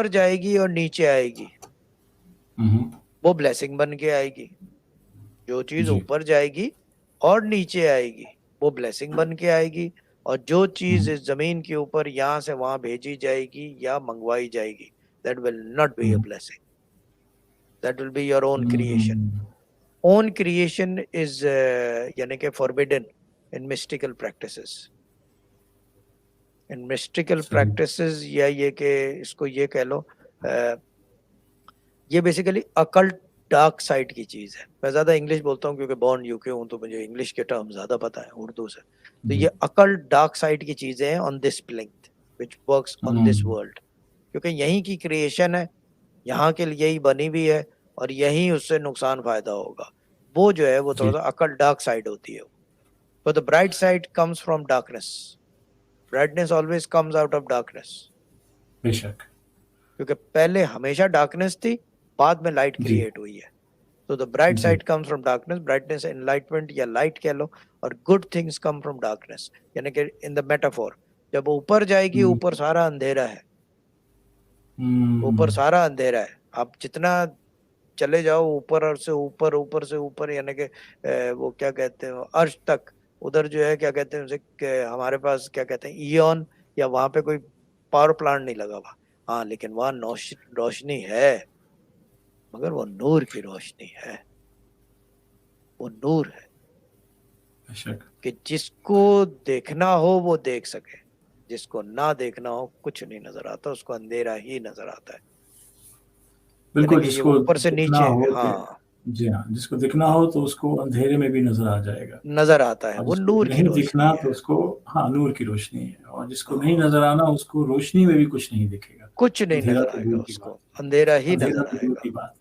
ऊपर जाएगी और नीचे आएगी वो ब्लेसिंग बन के आएगी। जो चीज जी। ऊपर जाएगी और नीचे आएगी वो ब्लेसिंग बन के आएगी। और जो चीज इस जमीन के ऊपर यहाँ से वहां भेजी जाएगी या मंगवाई जाएगी, that will not be a blessing, that will be your own creation. Own creation is यानी कि फॉरबिडन इन मिस्टिकल प्रैक्टिसेस। इन मिस्टिकल सही। प्रैक्टिसेस, या ये कि इसको ये कह लो, ये बेसिकली अकल्ट डार्क साइड की चीज है। मैं ज्यादा इंग्लिश बोलता हूँ क्योंकि बॉर्न यूके हूँ, तो मुझे इंग्लिश के टर्म ज्यादा पता है उर्दू से। तो जी। ये अकल्ट डार्क साइड की चीजें हैं on this plinth which works on this world, क्योंकि यहीं की क्रिएशन है, यहाँ के लिए ही बनी भी है, और यहीं उससे नुकसान फायदा होगा। वो जो है वो थोड़ा जी। सा अकल्ट डार्क साइड होती है। तो the bright side comes from darkness. Brightness always comes out of darkness, बेशक। क्योंकि पहले हमेशा डार्कनेस थी, बाद में लाइट जी। क्रिएट हुई है। So the bright ji. side comes from darkness, brightness, enlightenment या light कह लो, और good things come from darkness। यानी कि in the metaphor, जब वो ऊपर जाएगी ऊपर सारा अंधेरा है, ऊपर सारा अंधेरा है। आप जितना चले जाओ ऊपर, और से ऊपर, ऊपर से ऊपर, यानी कि वो क्या कहते हैं अर्श तक, उधर जो है क्या कहते हैं उसे, हमारे पास क्या कहते हैं इयन, या वहां पे कोई पावर प्लांट नहीं लगा हुआ। हाँ, लेकिन वहां रोशनी है, मगर वो नूर की रोशनी है, वो नूर है बेशक। कि जिसको देखना हो वो देख सके, जिसको ना देखना हो कुछ नहीं नजर आता, उसको अंधेरा ही नजर आता है। यानी बिल्कुल, कि ये जिसको ऊपर से दिखना नीचे, हो कि हाँ, जी हाँ, जिसको दिखना हो तो उसको अंधेरे में भी नज़र आ जाएगा, नजर आता है, और वो जिसको नूर की नहीं रोशनी दिखना तो है। उसको हाँ, नूर की रोशनी है, और जिसको नहीं हाँ, नज़र आना उसको रोशनी में भी कुछ नहीं दिखेगा। कुछ नहीं अंधेरा नजर तो आएगा, दूर की उसको बात अंधेरा ही अंधेरा नजर तो दूर आएगा। की बात।